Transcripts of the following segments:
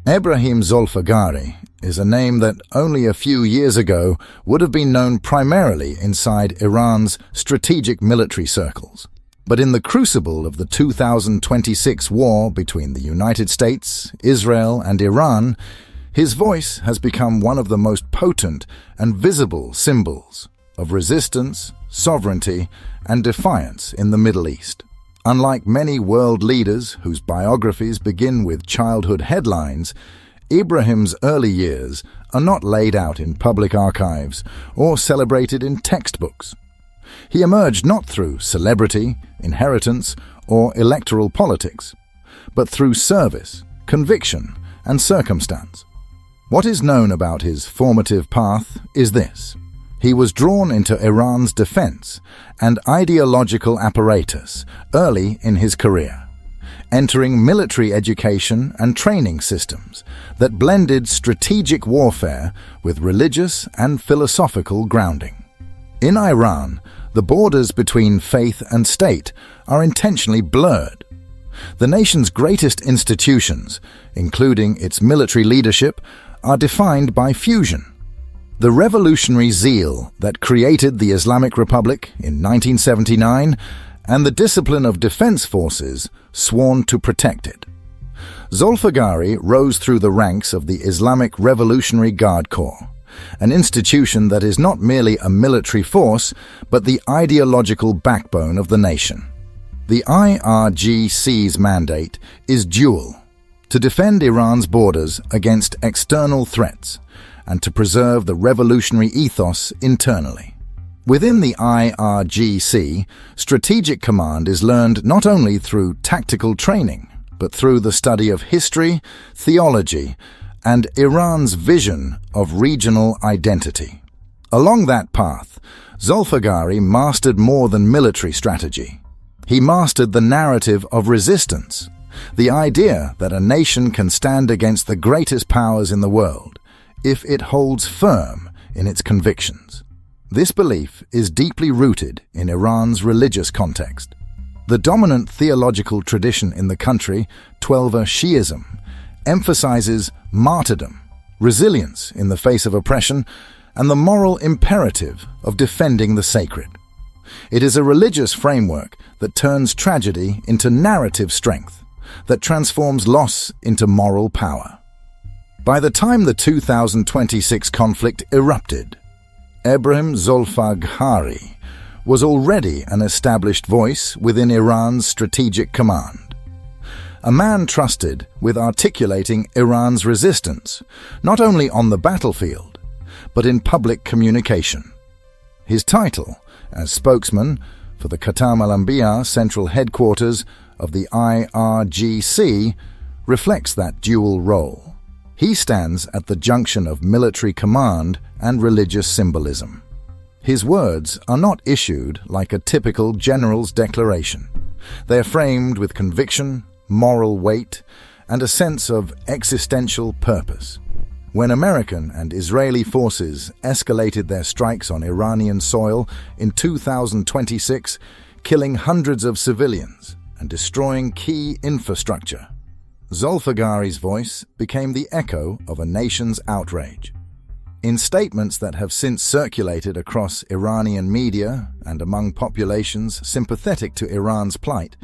Ebrahim Zolfaghari is a name that only a few years ago would have been known primarily inside Iran's strategic military circles. But in the crucible of the 2026 war between the United States, Israel, and Iran, his voice has become one of the most potent and visible symbols of resistance, sovereignty, and defiance in the Middle East. Unlike many world leaders whose biographies begin with childhood headlines, Ibrahim's early years are not laid out in public archives or celebrated in textbooks. He emerged not through celebrity, inheritance, or electoral politics, but through service, conviction, and circumstance. What is known about his formative path is this: he was drawn into Iran's defense and ideological apparatus early in his career, entering military education and training systems that blended strategic warfare with religious and philosophical grounding. In Iran, the borders between faith and state are intentionally blurred. The nation's greatest institutions, including its military leadership, are defined by fusion. The revolutionary zeal that created the Islamic Republic in 1979 and the discipline of defense forces sworn to protect it. Zolfaghari rose through the ranks of the Islamic Revolutionary Guard Corps, an institution that is not merely a military force, but the ideological backbone of the nation. The IRGC's mandate is dual: to defend Iran's borders against external threats and to preserve the revolutionary ethos internally. Within the IRGC, strategic command is learned not only through tactical training, but through the study of history, theology, and Iran's vision of regional identity. Along that path, Zolfaghari mastered more than military strategy. He mastered the narrative of resistance, the idea that a nation can stand against the greatest powers in the world if it holds firm in its convictions. This belief is deeply rooted in Iran's religious context. The dominant theological tradition in the country, Twelver Shi'ism, emphasizes martyrdom, resilience in the face of oppression, and the moral imperative of defending the sacred. It is a religious framework that turns tragedy into narrative strength, that transforms loss into moral power. By the time the 2026 conflict erupted, Ebrahim Zolfaghari was already an established voice within Iran's strategic command. A man trusted with articulating Iran's resistance, not only on the battlefield, but in public communication. His title, as spokesman for the Khatam al-Anbiya central headquarters of the IRGC, reflects that dual role. He stands at the junction of military command and religious symbolism. His words are not issued like a typical general's declaration. They are framed with conviction, moral weight, and a sense of existential purpose. When American and Israeli forces escalated their strikes on Iranian soil in 2026, killing hundreds of civilians and destroying key infrastructure, Zolfaghari's voice became the echo of a nation's outrage. In statements that have since circulated across Iranian media and among populations sympathetic to Iran's plight,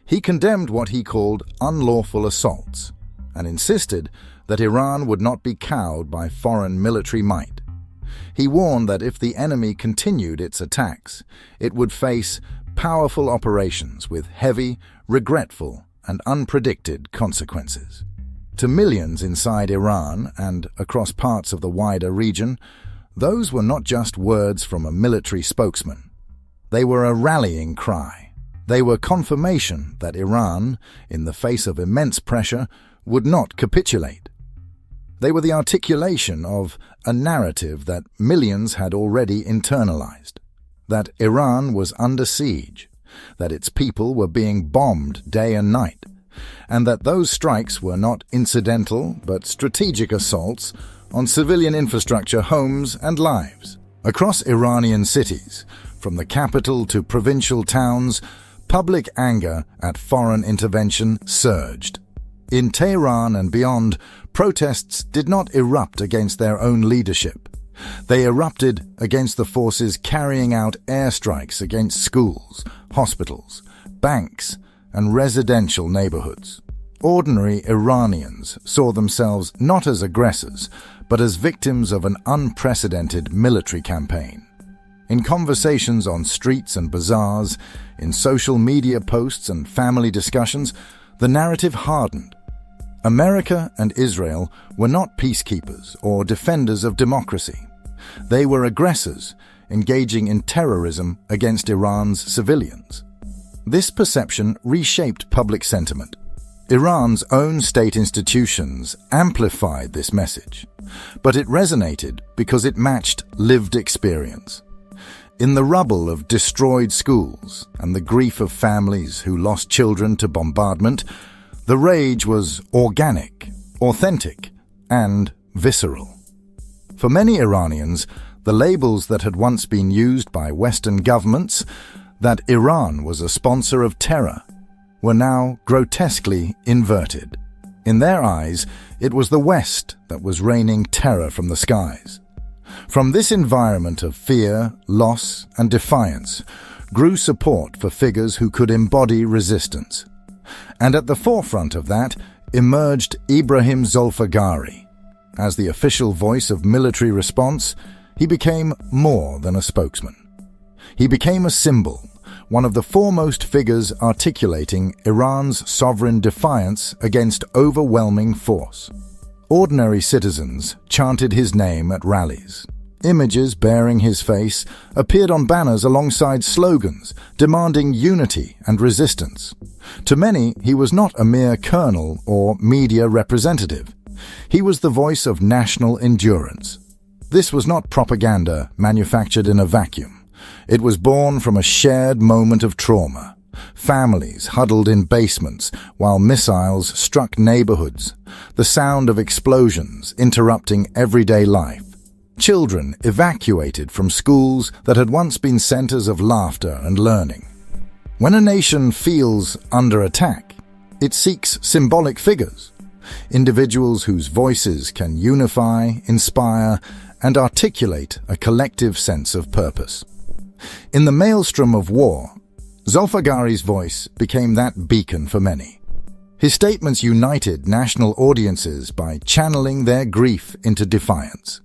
he condemned what he called unlawful assaults and insisted that Iran would not be cowed by foreign military might. He warned that if the enemy continued its attacks, it would face powerful operations with heavy, regretful, and unpredicted consequences. To millions inside Iran and across parts of the wider region, those were not just words from a military spokesman. They were a rallying cry. They were confirmation that Iran, in the face of immense pressure, would not capitulate. They were the articulation of a narrative that millions had already internalized, that Iran was under siege, that its people were being bombed day and night, and that those strikes were not incidental but strategic assaults on civilian infrastructure, homes, and lives. Across Iranian cities, from the capital to provincial towns, public anger at foreign intervention surged. In Tehran and beyond, protests did not erupt against their own leadership. They erupted against the forces carrying out airstrikes against schools, hospitals, banks, and residential neighborhoods. Ordinary Iranians saw themselves not as aggressors, but as victims of an unprecedented military campaign. In conversations on streets and bazaars, in social media posts and family discussions, the narrative hardened. America and Israel were not peacekeepers or defenders of democracy. They were aggressors, engaging in terrorism against Iran's civilians. This perception reshaped public sentiment. Iran's own state institutions amplified this message, but it resonated because it matched lived experience. In the rubble of destroyed schools and the grief of families who lost children to bombardment, the rage was organic, authentic, and visceral. For many Iranians, the labels that had once been used by Western governments, that Iran was a sponsor of terror, were now grotesquely inverted. In their eyes, it was the West that was raining terror from the skies. From this environment of fear, loss, and defiance grew support for figures who could embody resistance. And at the forefront of that emerged Ebrahim Zolfaghari. As the official voice of military response, he became more than a spokesman. He became a symbol, one of the foremost figures articulating Iran's sovereign defiance against overwhelming force. Ordinary citizens chanted his name at rallies. Images bearing his face appeared on banners alongside slogans demanding unity and resistance. To many, he was not a mere colonel or media representative. He was the voice of national endurance. This was not propaganda manufactured in a vacuum. It was born from a shared moment of trauma. Families huddled in basements while missiles struck neighborhoods, the sound of explosions interrupting everyday life. Children evacuated from schools that had once been centers of laughter and learning. When a nation feels under attack, it seeks symbolic figures, individuals whose voices can unify, inspire, and articulate a collective sense of purpose. In the maelstrom of war, Zolfaghari's voice became that beacon for many. His statements united national audiences by channeling their grief into defiance.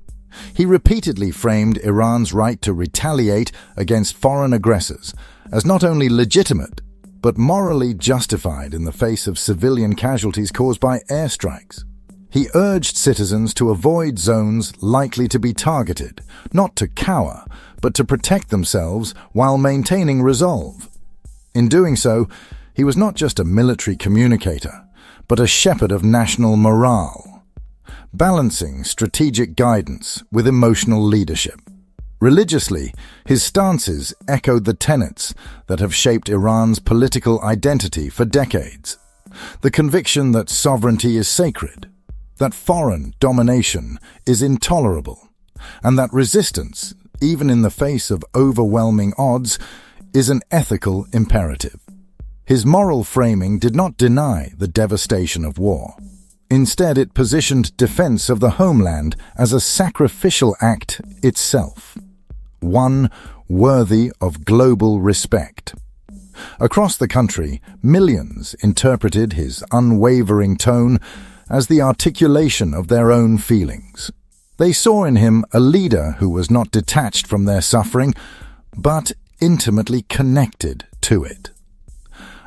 He repeatedly framed Iran's right to retaliate against foreign aggressors as not only legitimate, but morally justified in the face of civilian casualties caused by airstrikes. He urged citizens to avoid zones likely to be targeted, not to cower, but to protect themselves while maintaining resolve. In doing so, he was not just a military communicator, but a shepherd of national morale, balancing strategic guidance with emotional leadership. Religiously, his stances echoed the tenets that have shaped Iran's political identity for decades. The conviction that sovereignty is sacred, that foreign domination is intolerable, and that resistance, even in the face of overwhelming odds, is an ethical imperative. His moral framing did not deny the devastation of war. Instead, it positioned defense of the homeland as a sacrificial act itself, one worthy of global respect. Across the country, millions interpreted his unwavering tone as the articulation of their own feelings. They saw in him a leader who was not detached from their suffering, but intimately connected to it.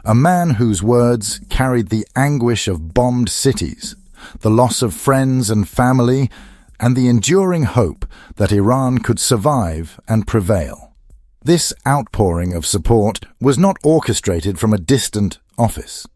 A man whose words carried the anguish of bombed cities, the loss of friends and family, and the enduring hope that Iran could survive and prevail. This outpouring of support was not orchestrated from a distant office.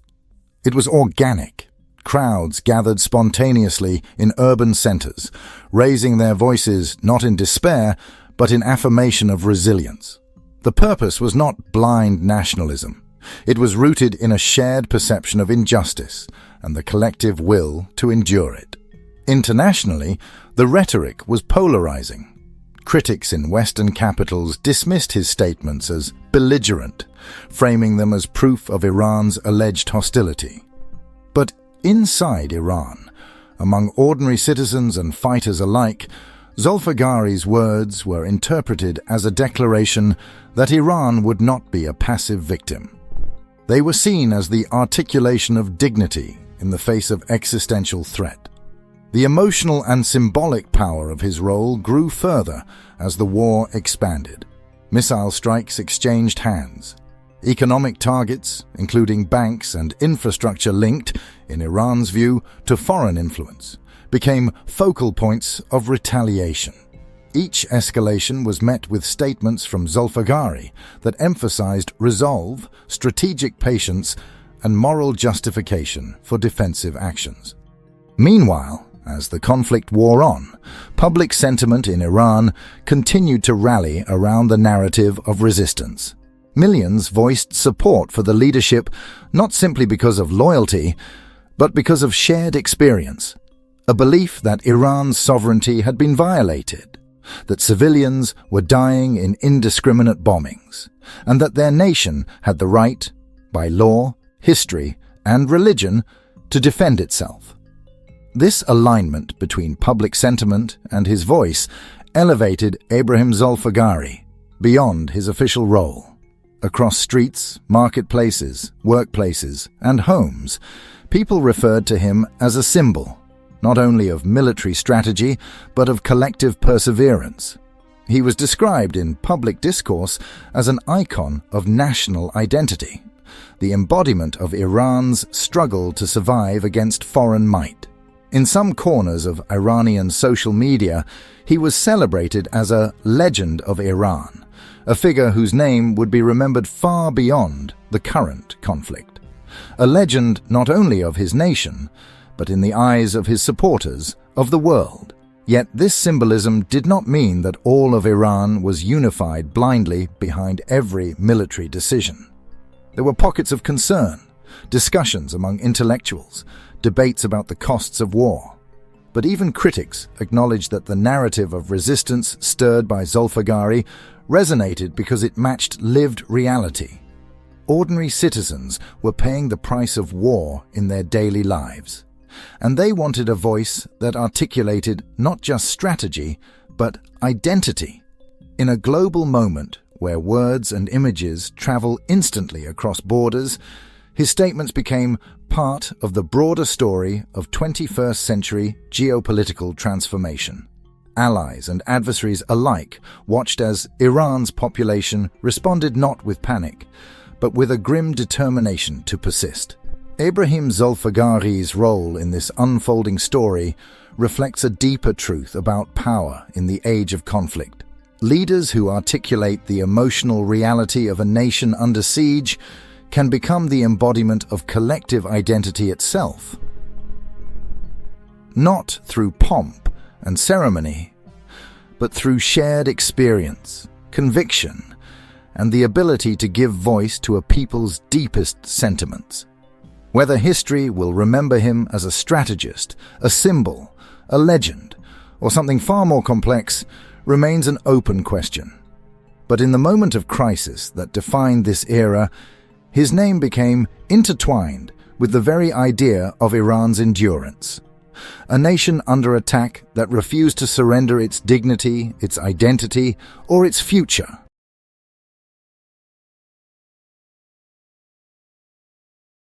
It was organic. Crowds gathered spontaneously in urban centers, raising their voices not in despair, but in affirmation of resilience. The purpose was not blind nationalism. It was rooted in a shared perception of injustice and the collective will to endure it. Internationally, the rhetoric was polarizing. Critics in Western capitals dismissed his statements as belligerent, framing them as proof of Iran's alleged hostility. But Inside Iran, among ordinary citizens and fighters alike, Zolfaghari's words were interpreted as a declaration that Iran would not be a passive victim. They were seen as the articulation of dignity in the face of existential threat. The emotional and symbolic power of his role grew further as the war expanded. Missile strikes exchanged hands. Economic targets, including banks and infrastructure linked, in Iran's view, to foreign influence, became focal points of retaliation. Each escalation was met with statements from Zolfaghari that emphasized resolve, strategic patience, and moral justification for defensive actions. Meanwhile, as the conflict wore on, public sentiment in Iran continued to rally around the narrative of resistance. Millions voiced support for the leadership not simply because of loyalty, but because of shared experience, a belief that Iran's sovereignty had been violated, that civilians were dying in indiscriminate bombings, and that their nation had the right, by law, history, and religion, to defend itself. This alignment between public sentiment and his voice elevated Ebrahim Zolfaghari beyond his official role. Across streets, marketplaces, workplaces, and homes, people referred to him as a symbol, not only of military strategy, but of collective perseverance. He was described in public discourse as an icon of national identity, the embodiment of Iran's struggle to survive against foreign might. In some corners of Iranian social media, he was celebrated as a legend of Iran, a figure whose name would be remembered far beyond the current conflict. A legend not only of his nation, but in the eyes of his supporters, of the world. Yet this symbolism did not mean that all of Iran was unified blindly behind every military decision. There were pockets of concern, discussions among intellectuals, debates about the costs of war. But even critics acknowledged that the narrative of resistance stirred by Zolfaghari resonated because it matched lived reality. Ordinary citizens were paying the price of war in their daily lives, and they wanted a voice that articulated not just strategy, but identity. In a global moment where words and images travel instantly across borders, his statements became part of the broader story of 21st century geopolitical transformation. Allies and adversaries alike watched as Iran's population responded not with panic, but with a grim determination to persist. Ebrahim Zolfaghari's role in this unfolding story reflects a deeper truth about power in the age of conflict. Leaders who articulate the emotional reality of a nation under siege can become the embodiment of collective identity itself. Not through pomp and ceremony, but through shared experience, conviction, and the ability to give voice to a people's deepest sentiments. Whether history will remember him as a strategist, a symbol, a legend, or something far more complex remains an open question. But in the moment of crisis that defined this era, his name became intertwined with the very idea of Iran's endurance. A nation under attack that refused to surrender its dignity, its identity, or its future.